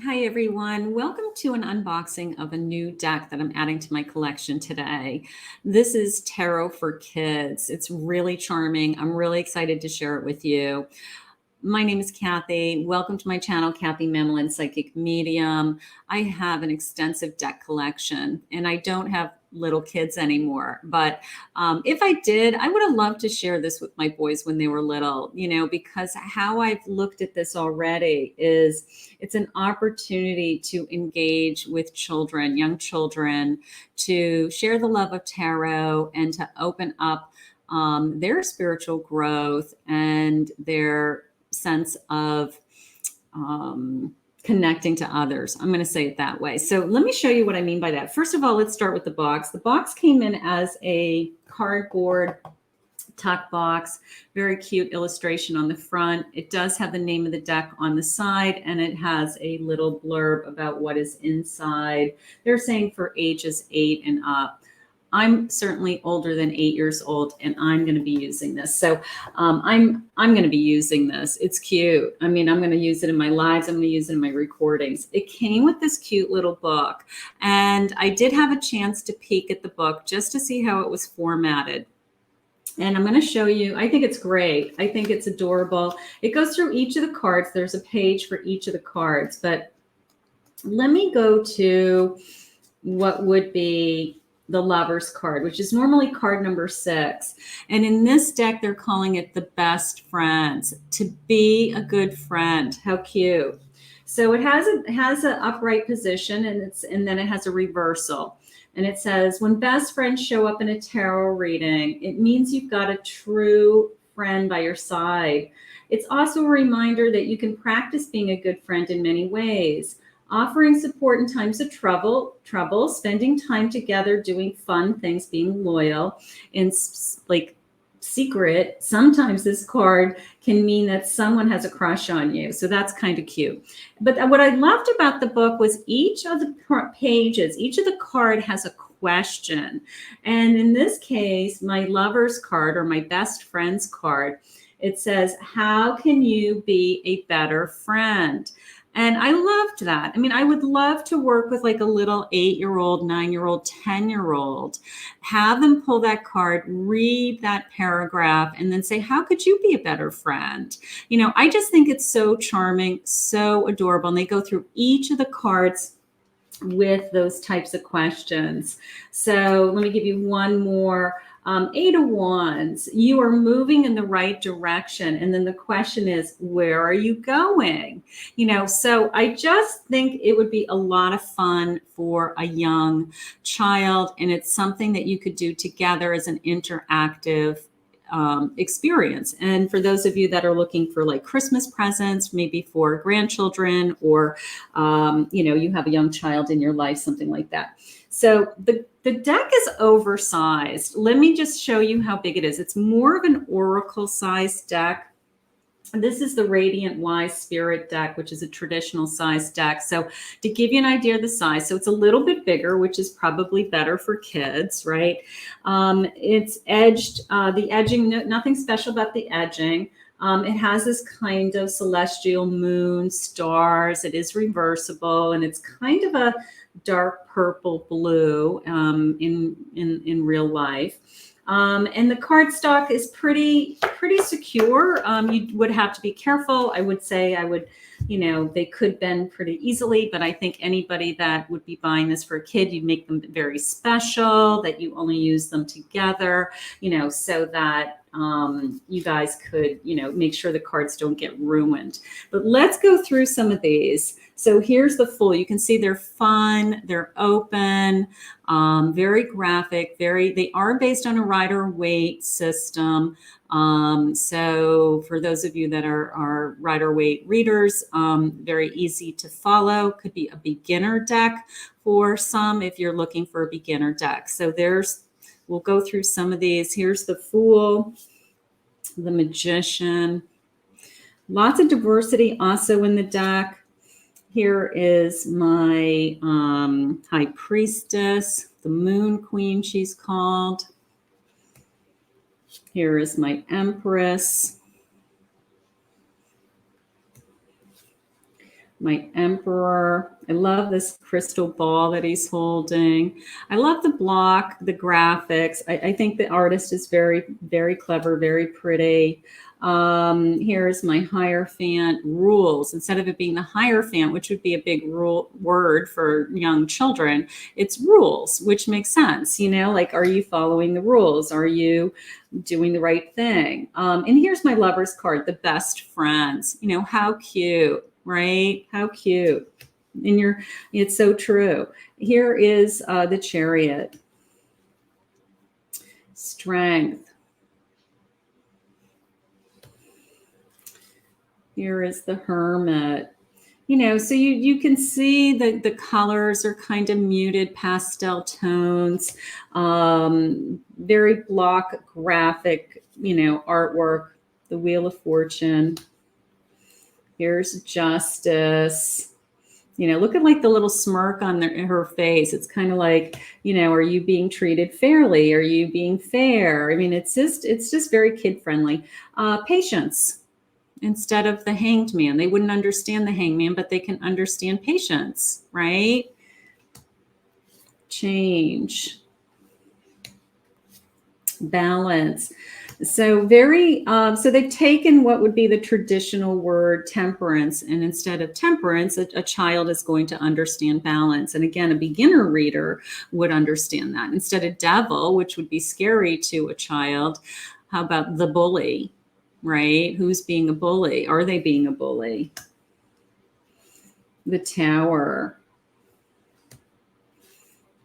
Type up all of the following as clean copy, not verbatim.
Hi everyone, welcome to an unboxing of a new deck that I'm adding to my collection today. This is Tarot for Kids. It's really charming. I'm really excited to share it with you. My name is Kathy. Welcome to my channel, Kathy Mamolen, Psychic Medium. I have an extensive deck collection and I don't have little kids anymore. But if I did, I would have loved to share this with my boys when they were little, because how I've looked at this already is it's an opportunity to engage with children, young children, to share the love of tarot and to open up their spiritual growth and their sense of connecting to others. I'm going to say it that way. So let me show you what I mean by that. First of all, let's start with the box. The box came in as a cardboard tuck box, very cute illustration on the front. It does have the name of the deck on the side, and it has a little blurb about what is inside. They're saying for ages 8 and up. I'm certainly older than 8 years old, and I'm going to be using this. So I'm going to be using this. It's cute. I mean, I'm going to use it in my lives. I'm going to use it in my recordings. It came with this cute little book, and I did have a chance to peek at the book just to see how it was formatted. And I'm going to show you. I think it's great. I think it's adorable. It goes through each of the cards. There's a page for each of the cards, but let me go to what would be the Lover's card, which is normally card number 6. And in this deck, they're calling it the best friends. To be a good friend. How cute. So it has an upright position, and then it has a reversal. And it says, when best friends show up in a tarot reading, it means you've got a true friend by your side. It's also a reminder that you can practice being a good friend in many ways. Offering support in times of trouble, spending time together, doing fun things, being loyal, and like secret. Sometimes this card can mean that someone has a crush on you. So that's kind of cute. But what I loved about the book was each of the pages, each of the card has a question. And in this case, my Lover's card or my best friend's card, it says, how can you be a better friend? And I loved that. I mean, I would love to work with like a little 8-year-old, 9-year-old, 10-year-old, have them pull that card, read that paragraph, and then say, how could you be a better friend? I just think it's so charming, so adorable. And they go through each of the cards with those types of questions. So let me give you one more. 8 of Wands, you are moving in the right direction. And then the question is, where are you going? So I just think it would be a lot of fun for a young child. And it's something that you could do together as an interactive experience. And for those of you that are looking for like Christmas presents, maybe for grandchildren, or you have a young child in your life, something like that. So the deck is oversized. Let me just show you how big it is. It's more of an oracle sized deck. This is the Radiant Wise Spirit deck, which is a traditional size deck. So to give you an idea of the size, so it's a little bit bigger, which is probably better for kids, right? It's edged, the edging, nothing special about the edging. It has this kind of celestial moon, stars. It is reversible, and it's kind of a dark purple blue in real life. And the cardstock is pretty secure. You would have to be careful. I would say they could bend pretty easily, but I think anybody that would be buying this for a kid, you'd make them very special, that you only use them together, so that you guys could, make sure the cards don't get ruined. But let's go through some of these. So here's the full. You can see they're fun, they're open, very graphic, they are based on a Rider-Waite system. So for those of you that are Rider-Waite readers, very easy to follow. Could be a beginner deck for some if you're looking for a beginner deck. So we'll go through some of these. Here's the Fool, the Magician. Lots of diversity also in the deck. Here is my High Priestess, the Moon Queen she's called. Here is my Empress. my Emperor. I love this crystal ball that he's holding. I love the block, the graphics. I think the artist is very, very clever, very pretty. Here's my Hierophant rules. Instead of it being the Hierophant, which would be a big rule word for young children, it's rules, which makes sense. You know, like, are you following the rules? Are you doing the right thing? And here's my Lover's card, the best friends. You know, how cute, right? How cute. And it's so true. Here is the Chariot. Strength. Here is the Hermit. You know, so you can see that the colors are kind of muted pastel tones, very block graphic, you know, artwork, the Wheel of Fortune. Here's Justice. You know, look at like the little smirk on her face. It's kind of like, you know, are you being treated fairly? Are you being fair? I mean, it's just very kid friendly. Patience. Instead of the Hanged Man. They wouldn't understand the Hanged Man, but they can understand patience, right? Change. Balance. So so they've taken what would be the traditional word temperance, and instead of temperance, a child is going to understand balance. And again, a beginner reader would understand that. Instead of devil, which would be scary to a child, how about the bully? Right? Who's being a bully? Are they being a bully? The Tower.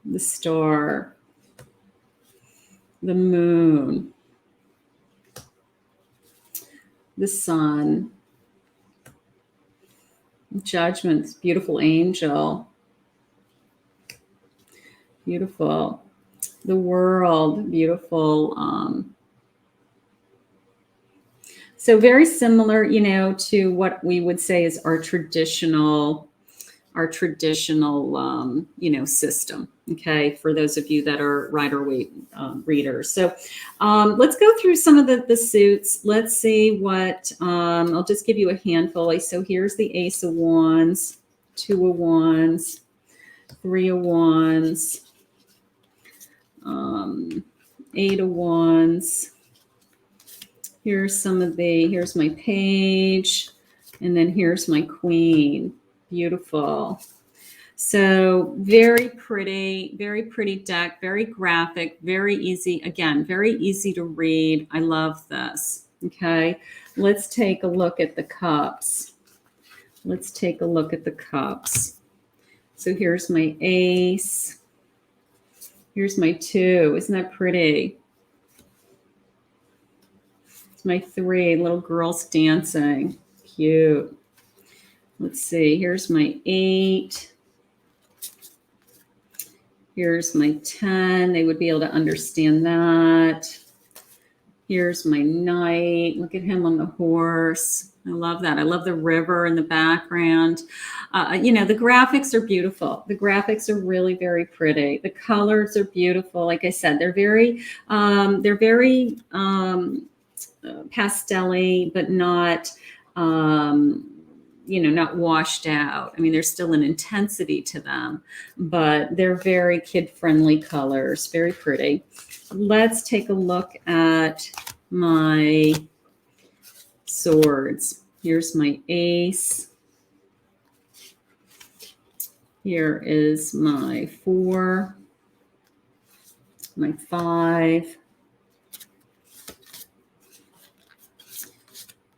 The Star. The Moon. The Sun. Judgment. Beautiful angel. Beautiful. The World. Beautiful. So very similar, you know, to what we would say is our traditional, you know, system. Okay, for those of you that are Rider-Waite readers. So let's go through some of the suits. Let's see what, I'll just give you a handful. So here's the Ace of Wands, 2 of Wands, 3 of Wands, 8 of Wands. Here's here's my Page, and then here's my Queen. Beautiful. So very pretty deck, very graphic, very easy. Again, very easy to read. I love this. Okay, let's take a look at the cups. Let's take a look at the cups. So here's my Ace. Here's my 2. Isn't that pretty? It's my 3, little girls dancing. Cute. Let's see. Here's my 8. Here's my 10. They would be able to understand that. Here's my Knight. Look at him on the horse. I love that. I love the river in the background. You know, the graphics are beautiful. The graphics are really very pretty. The colors are beautiful. Like I said, they're very pastel-y, but not, you know, not washed out. I mean, there's still an intensity to them, but they're very kid-friendly colors, very pretty. Let's take a look at my swords. Here's my Ace. Here is my 4, my 5.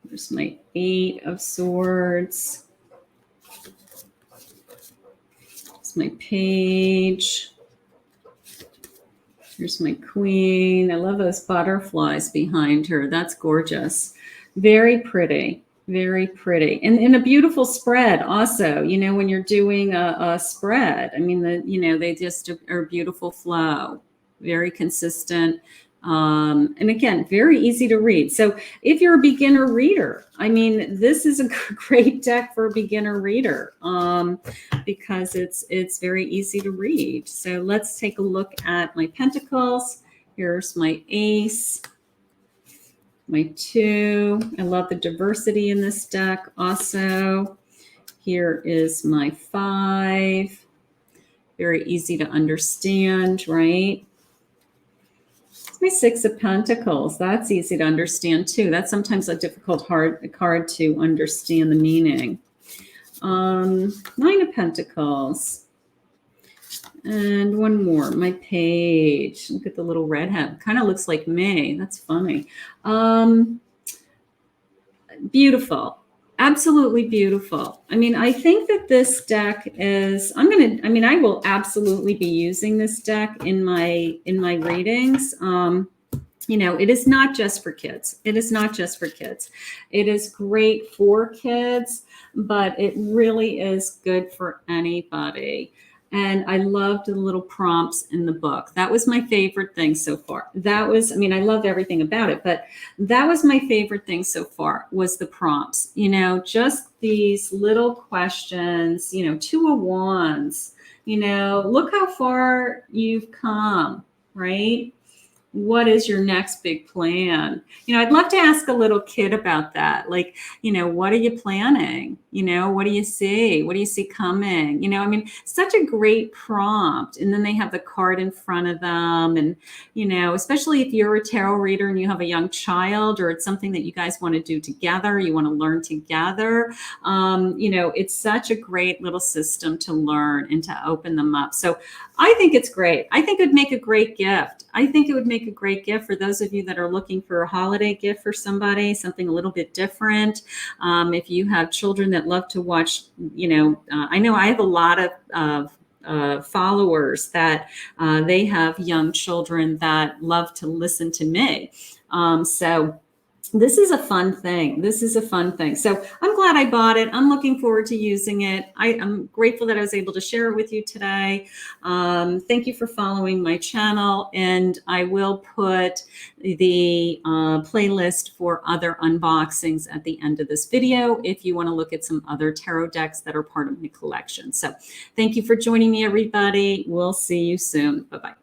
There's my 8 of Swords. There's my Page. Here's my Queen. I love those butterflies behind her. That's gorgeous. Very pretty. Very pretty. And in a beautiful spread also, you know, when you're doing a spread, I mean, you know, they just are beautiful flow. Very consistent. And again, very easy to read. So if you're a beginner reader, I mean, this is a great deck for a beginner reader because it's very easy to read. So let's take a look at my Pentacles. Here's my Ace, my 2. I love the diversity in this deck also. Here is my 5. Very easy to understand, right? My 6 of Pentacles. That's easy to understand too. That's sometimes a difficult card to understand the meaning. 9 of Pentacles. And one more, my Page. Look at the little red hat. Kind of looks like me. That's funny. Beautiful. Absolutely beautiful. I mean, I think that this deck is, I will absolutely be using this deck in my readings. You know, it is not just for kids. It is not just for kids. It is great for kids, but it really is good for anybody. And I loved the little prompts in the book. That was my favorite thing so far. That was, I mean, I love everything about it, but that was my favorite thing so far was the prompts. You know, just these little questions, you know, 2 of Wands, you know, look how far you've come, right? What is your next big plan? You know, I'd love to ask a little kid about that. Like, you know, what are you planning? You know, what do you see? What do you see coming? You know, I mean, such a great prompt. And then they have the card in front of them. And, you know, especially if you're a tarot reader and you have a young child or it's something that you guys want to do together, you want to learn together, you know, it's such a great little system to learn and to open them up. So I think it's great. I think it would make a great gift. I think it would make a great gift for those of you that are looking for a holiday gift for somebody, something a little bit different. If you have children that love to watch, you know I have a lot of followers that they have young children that love to listen to me. So this is a fun thing. This is a fun thing. So I'm glad I bought it. I'm looking forward to using it. I'm grateful that I was able to share it with you today. Thank you for following my channel. And I will put the playlist for other unboxings at the end of this video if you want to look at some other tarot decks that are part of my collection. So thank you for joining me, everybody. We'll see you soon. Bye-bye.